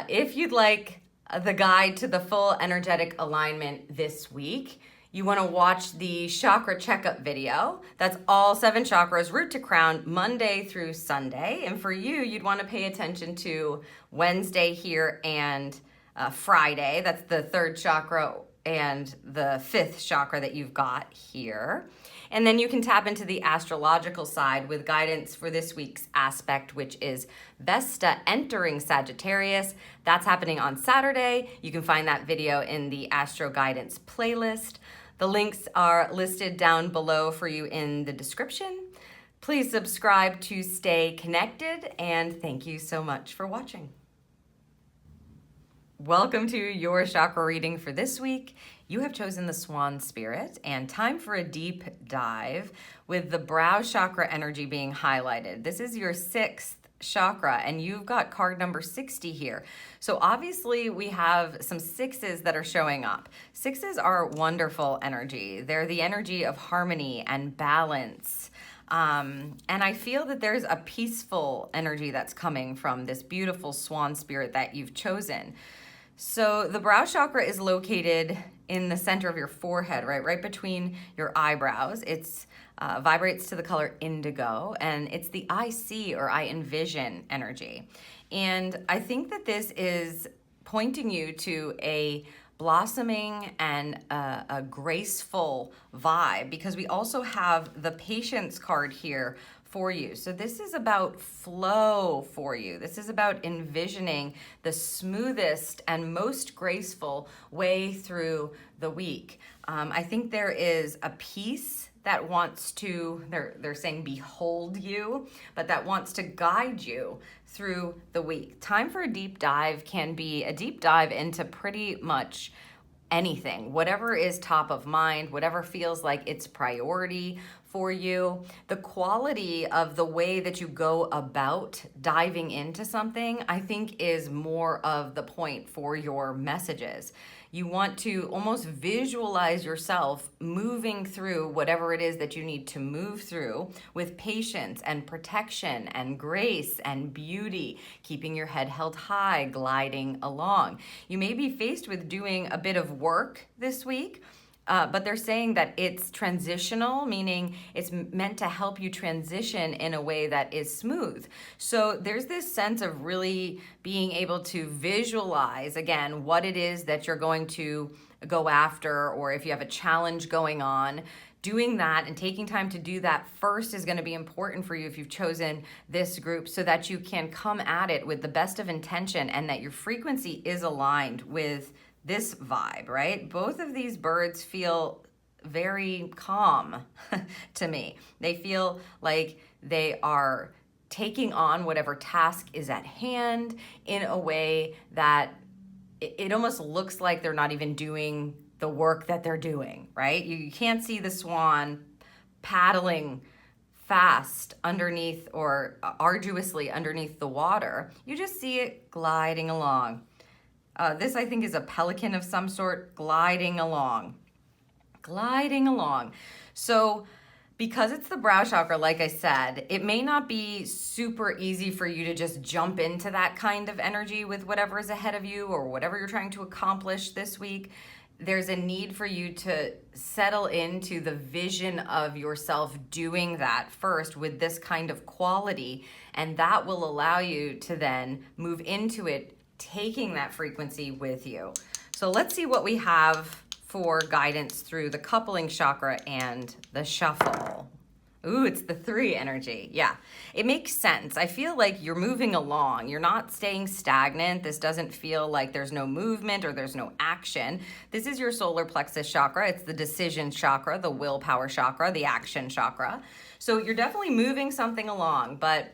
S1: If you'd like the guide to the full energetic alignment this week, you want to watch the chakra checkup video. That's all 7 chakras, root to crown, Monday through Sunday. And for you, you'd want to pay attention to Wednesday here and Friday. That's the 3rd chakra and the 5th chakra that you've got here. And then you can tap into the astrological side with guidance for this week's aspect, which is Vesta entering Sagittarius. That's happening on Saturday. You can find that video in the Astro Guidance playlist. The links are listed down below for you in the description. Please subscribe to stay connected, and thank you so much for watching. Welcome to your chakra reading for this week. You have chosen the Swan spirit, and time for a deep dive with the brow chakra energy being highlighted. This is your 6th chakra, and you've got card number 60 here. So obviously we have some 6s that are showing up. 6s are wonderful energy. They're the energy of harmony and balance. And I feel that there's a peaceful energy that's coming from this beautiful swan spirit that you've chosen. So the brow chakra is located in the center of your forehead, right between your eyebrows. It's vibrates to the color indigo, and it's the I see or I envision energy. And I think that this is pointing you to a blossoming and a graceful vibe, because we also have the patience card here for you. So this is about flow for you. This is about envisioning the smoothest and most graceful way through the week. I think there is a peace that wants to, they're saying behold you, but that wants to guide you through the week. Time for a deep dive can be a deep dive into pretty much anything, whatever is top of mind, whatever feels like it's priority for you. The quality of the way that you go about diving into something, I think, is more of the point for your messages. You want to almost visualize yourself moving through whatever it is that you need to move through with patience and protection and grace and beauty, keeping your head held high, gliding along. You may be faced with doing a bit of work this week, but they're saying that it's transitional, meaning it's meant to help you transition in a way that is smooth. So there's this sense of really being able to visualize, again, what it is that you're going to go after, or if you have a challenge going on. Doing that and taking time to do that first is going to be important for you if you've chosen this group, so that you can come at it with the best of intention and that your frequency is aligned with this vibe, right? Both of these birds feel very calm to me. They feel like they are taking on whatever task is at hand in a way that it almost looks like they're not even doing the work that they're doing, right? You can't see the swan paddling fast underneath or arduously underneath the water. You just see it gliding along. This, I think, is a pelican of some sort gliding along. So because it's the brow chakra, like I said, it may not be super easy for you to just jump into that kind of energy with whatever is ahead of you or whatever you're trying to accomplish this week. There's a need for you to settle into the vision of yourself doing that first with this kind of quality, and that will allow you to then move into it, taking that frequency with you. So let's see what we have for guidance through the coupling chakra and the shuffle. Ooh, it's the 3 energy. Yeah, it makes sense. I feel like you're moving along. You're not staying stagnant. This doesn't feel like there's no movement or there's no action. This is your solar plexus chakra. It's the decision chakra, the willpower chakra, the action chakra. So you're definitely moving something along, but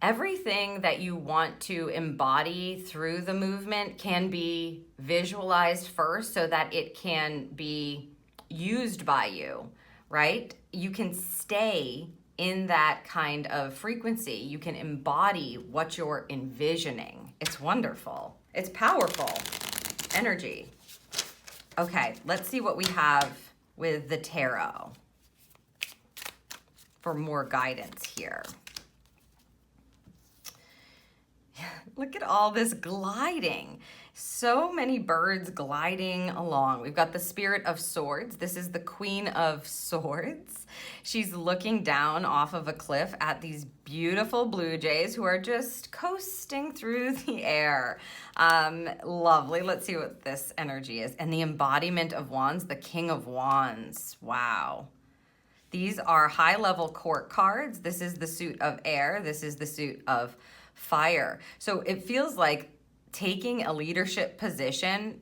S1: everything that you want to embody through the movement can be visualized first so that it can be used by you, right? You can stay in that kind of frequency. You can embody what you're envisioning. It's wonderful. It's powerful energy. Okay, let's see what we have with the tarot for more guidance here. Look at all this gliding. So many birds gliding along. We've got the Spirit of Swords. This is the Queen of Swords. She's looking down off of a cliff at these beautiful blue jays who are just coasting through the air. Lovely. Let's see what this energy is. And the embodiment of wands, the King of Wands. Wow. These are high-level court cards. This is the suit of air. This is the suit of fire. So it feels like taking a leadership position,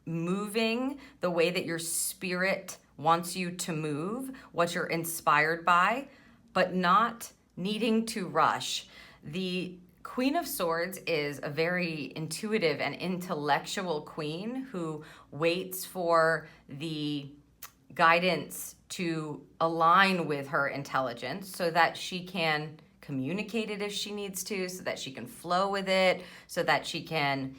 S1: moving the way that your spirit wants you to move, what you're inspired by, but not needing to rush. The Queen of Swords is a very intuitive and intellectual queen who waits for the guidance to align with her intelligence so that she can communicate it if she needs to, so that she can flow with it, so that she can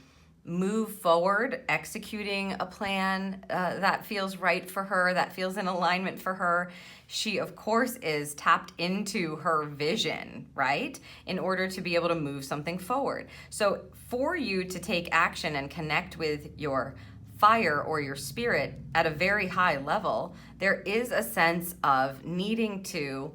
S1: move forward, executing a plan that feels right for her, that feels in alignment for her. She, of course, is tapped into her vision, right? In order to be able to move something forward. So for you to take action and connect with your fire or your spirit at a very high level, there is a sense of needing to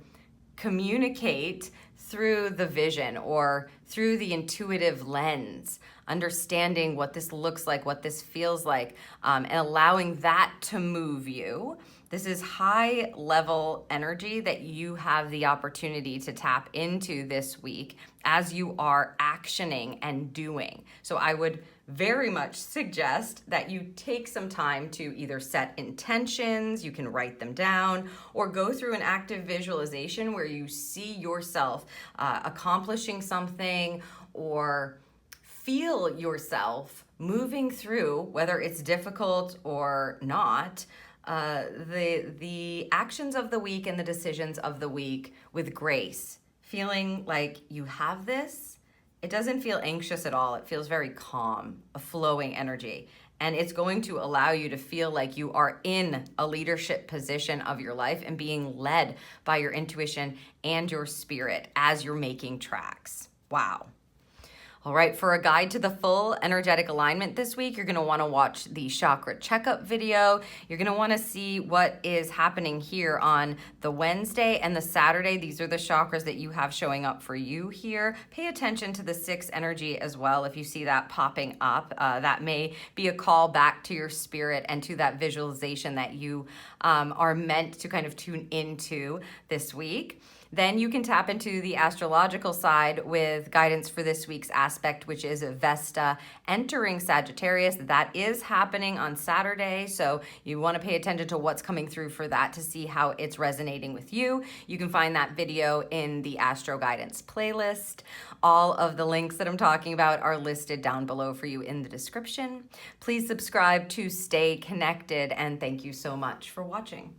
S1: communicate through the vision or through the intuitive lens, understanding what this looks like, what this feels like, and allowing that to move you. This is high level energy that you have the opportunity to tap into this week as you are actioning and doing. So I would very much suggest that you take some time to either set intentions, you can write them down, or go through an active visualization where you see yourself accomplishing something or feel yourself moving through, whether it's difficult or not, the actions of the week and the decisions of the week with grace, feeling like you have this. It doesn't feel anxious at all. It feels very calm, a flowing energy. And it's going to allow you to feel like you are in a leadership position of your life and being led by your intuition and your spirit as you're making tracks. Wow. All right, for a guide to the full energetic alignment this week, you're gonna wanna watch the chakra checkup video. You're gonna wanna see what is happening here on the Wednesday and the Saturday. These are the chakras that you have showing up for you here. Pay attention to the 6 energy as well. If you see that popping up, that may be a call back to your spirit and to that visualization that you are meant to kind of tune into this week. Then you can tap into the astrological side with guidance for this week's aspect, which is Vesta entering Sagittarius. That is happening on Saturday, so you want to pay attention to what's coming through for that to see how it's resonating with you. You can find that video in the Astro Guidance playlist. All of the links that I'm talking about are listed down below for you in the description. Please subscribe to stay connected, and thank you so much for watching.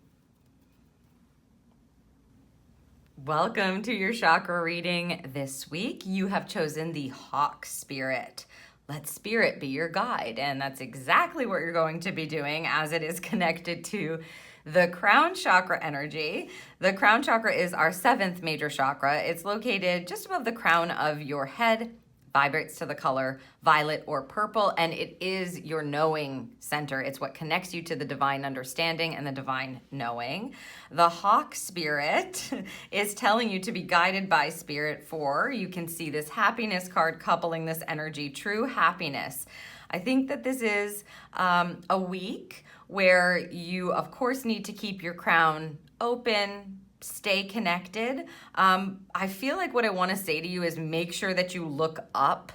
S1: Welcome to your chakra reading this week. You have chosen the Hawk Spirit. Let Spirit be your guide. And that's exactly what you're going to be doing as it is connected to the crown chakra energy. The crown chakra is our 7th major chakra. It's located just above the crown of your head, vibrates to the color violet or purple, and it is your knowing center. It's what connects you to the divine understanding and the divine knowing. The Hawk Spirit is telling you to be guided by Spirit for, you can see this happiness card coupling this energy, true happiness. I think that this is a week where you, of course, need to keep your crown open, stay connected. I feel like what I want to say to you is make sure that you look up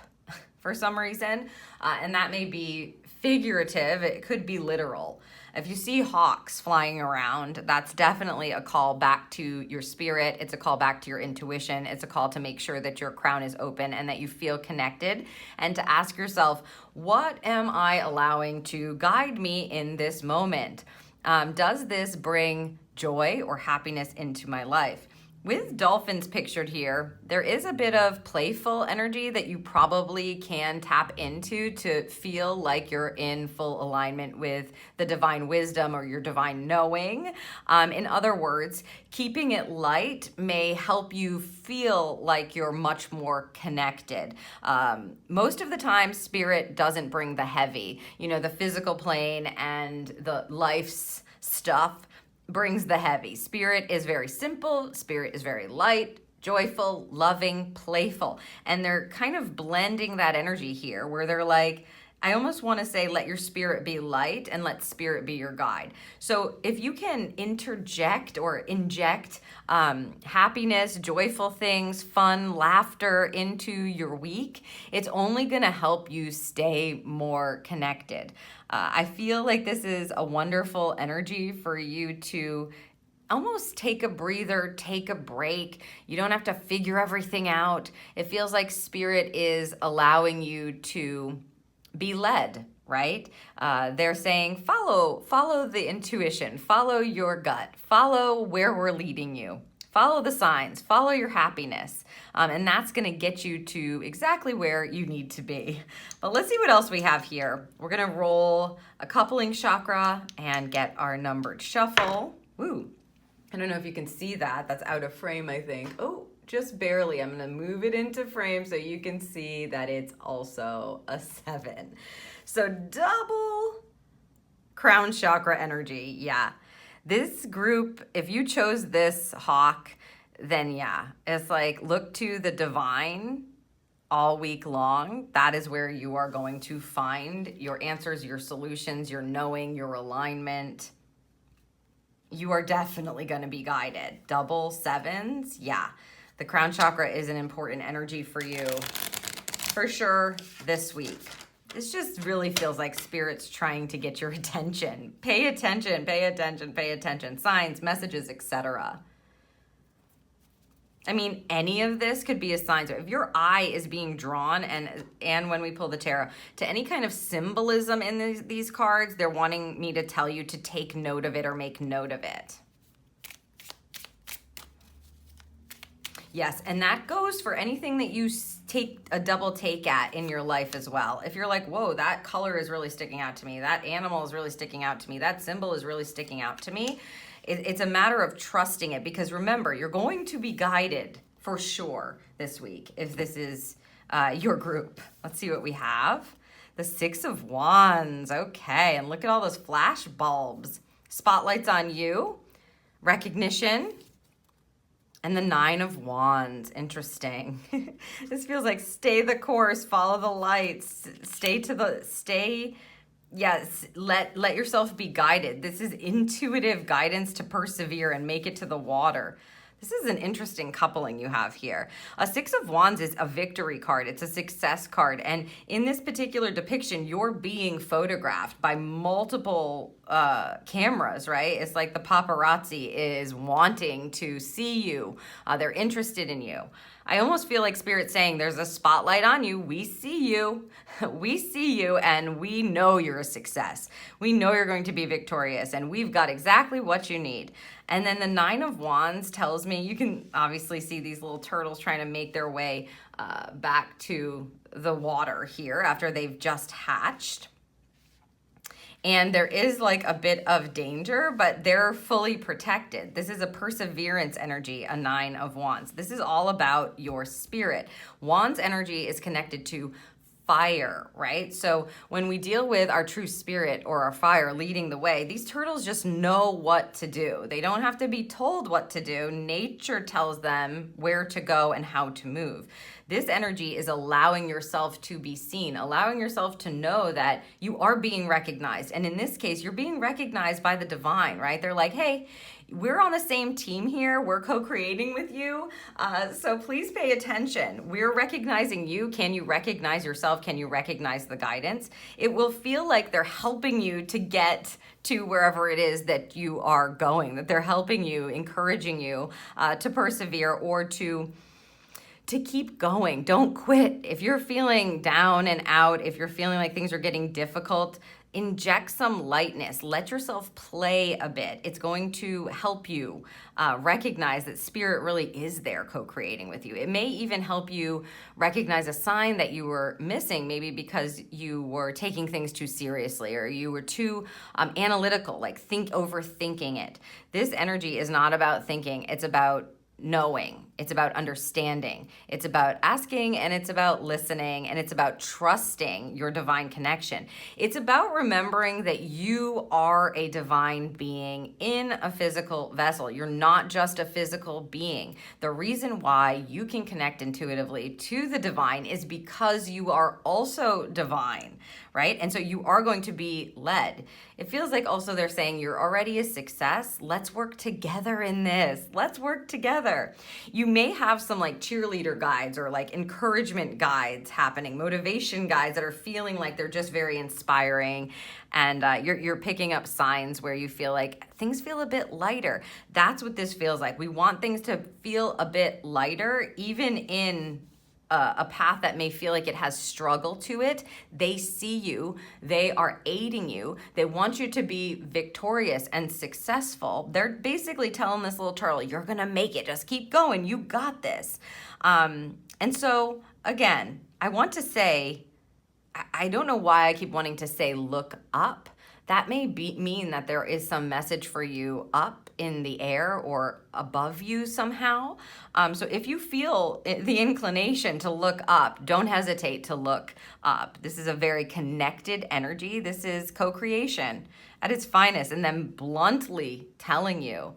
S1: for some reason, and that may be figurative. It could be literal. If you see hawks flying around, that's definitely a call back to your spirit. It's a call back to your intuition. It's a call to make sure that your crown is open and that you feel connected, and to ask yourself, what am I allowing to guide me in this moment? Does this bring joy or happiness into my life? With dolphins pictured here, there is a bit of playful energy that you probably can tap into to feel like you're in full alignment with the divine wisdom or your divine knowing. In other words, keeping it light may help you feel like you're much more connected. Most of the time, spirit doesn't bring the heavy, the physical plane and the life's stuff brings the heavy. Spirit is very simple. Spirit is very light, joyful, loving, playful. And they're kind of blending that energy here where they're like, I almost want to say, let your spirit be light and let spirit be your guide. So if you can interject or inject happiness, joyful things, fun, laughter into your week, it's only going to help you stay more connected. I feel like this is a wonderful energy for you to almost take a breather, take a break. You don't have to figure everything out. It feels like spirit is allowing you to be led, right? They're saying, follow the intuition, follow your gut, follow where we're leading you, Follow the signs, follow your happiness, and that's gonna get you to exactly where you need to be. But let's see what else we have here. We're gonna roll a coupling chakra and get our numbered shuffle. Woo, I don't know if you can see that. That's out of frame, I think. Oh, just barely. I'm gonna move it into frame so you can see that it's also a 7. So double crown chakra energy, yeah. This group, if you chose this hawk, then yeah, it's like look to the divine all week long. That is where you are going to find your answers, your solutions, your knowing, your alignment. You are definitely going to be guided. Double 7s, yeah. The crown chakra is an important energy for you for sure this week. This just really feels like Spirit's trying to get your attention. Pay attention, pay attention, pay attention. Signs, messages, etc. I mean, any of this could be a sign. So if your eye is being drawn, and when we pull the tarot, to any kind of symbolism in these cards, they're wanting me to tell you to take note of it or make note of it. Yes, and that goes for anything that you take a double take at in your life as well. If you're like, whoa, that color is really sticking out to me, that animal is really sticking out to me, that symbol is really sticking out to me, it's a matter of trusting it, because remember, you're going to be guided for sure this week if this is your group. Let's see what we have. The 6 of Wands, okay, and look at all those flash bulbs. Spotlights on you, recognition. And the 9 of Wands, interesting. This feels like stay the course, follow the lights, let yourself be guided. This is intuitive guidance to persevere and make it to the water. This is an interesting coupling you have here. A 6 of Wands is a victory card. It's a success card. And in this particular depiction, you're being photographed by multiple cameras, right? It's like the paparazzi is wanting to see you. They're interested in you. I almost feel like Spirit's saying there's a spotlight on you. We see you. We see you, and we know you're a success. We know you're going to be victorious, and we've got exactly what you need. And then the 9 of Wands tells me, you can obviously see these little turtles trying to make their way back to the water here after they've just hatched. And there is like a bit of danger, but they're fully protected. This is a perseverance energy, a 9 of Wands. This is all about your spirit. Wands energy is connected to fire, right? So when we deal with our true spirit or our fire leading the way, these turtles just know what to do. They don't have to be told what to do. Nature tells them where to go and how to move. This energy is allowing yourself to be seen, allowing yourself to know that you are being recognized. And in this case, you're being recognized by the divine, right? They're like, hey, we're on the same team here. We're co-creating with you. So please pay attention. We're recognizing you. Can you recognize yourself? Can you recognize the guidance? It will feel like they're helping you to get to wherever it is that you are going, that they're helping you, encouraging you to persevere or to keep going. Don't quit. If you're feeling down and out, if you're feeling like things are getting difficult, inject some lightness. Let yourself play a bit. It's going to help you recognize that spirit really is there co-creating with you. It may even help you recognize a sign that you were missing, maybe because you were taking things too seriously or you were too analytical, like overthinking it. This energy is not about thinking. It's about knowing. It's about understanding. It's about asking, and it's about listening, and it's about trusting your divine connection. It's about remembering that you are a divine being in a physical vessel. You're not just a physical being. The reason why you can connect intuitively to the divine is because you are also divine, right? And so you are going to be led. It feels like also they're saying you're already a success. Let's work together in this. Let's work together. You may have some like cheerleader guides or like encouragement guides happening, motivation guides that are feeling like they're just very inspiring, and you're picking up signs where you feel like things feel a bit lighter. That's what this feels like. We want things to feel a bit lighter, even in a path that may feel like it has struggle to it, they see you, they are aiding you, they want you to be victorious and successful. They're basically telling this little turtle, you're gonna make it, just keep going, you got this. And so again, I want to say, I don't know why I keep wanting to say look up. That may mean that there is some message for you up in the air or above you somehow. So if you feel the inclination to look up, don't hesitate to look up. This is a very connected energy. This is co-creation at its finest, and then bluntly telling you,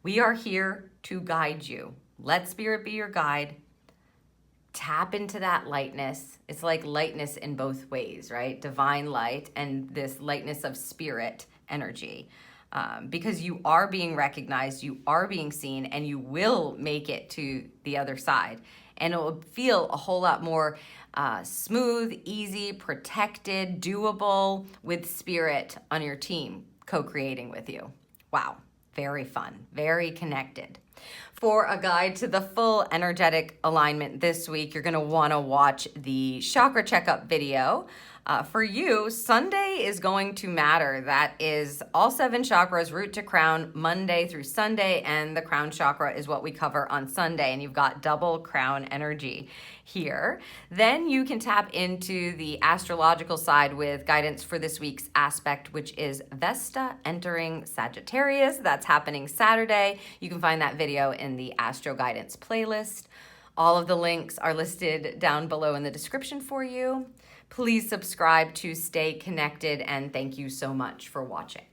S1: we are here to guide you. Let spirit be your guide. Tap into that lightness. It's like lightness in both ways, right? Divine light and this lightness of spirit energy. Because you are being recognized, you are being seen, and you will make it to the other side. And it will feel a whole lot more smooth, easy, protected, doable with spirit on your team co-creating with you. Wow, very fun, very connected. For a guide to the full energetic alignment this week, you're going to want to watch the chakra checkup video. For you, Sunday is going to matter. That is all 7 chakras, root to crown, Monday through Sunday, and the crown chakra is what we cover on Sunday, and you've got double crown energy here. Then you can tap into the astrological side with guidance for this week's aspect, which is Vesta entering Sagittarius. That's happening Saturday. You can find that video in the Astro Guidance playlist. All of the links are listed down below in the description for you. Please subscribe to stay connected, and thank you so much for watching.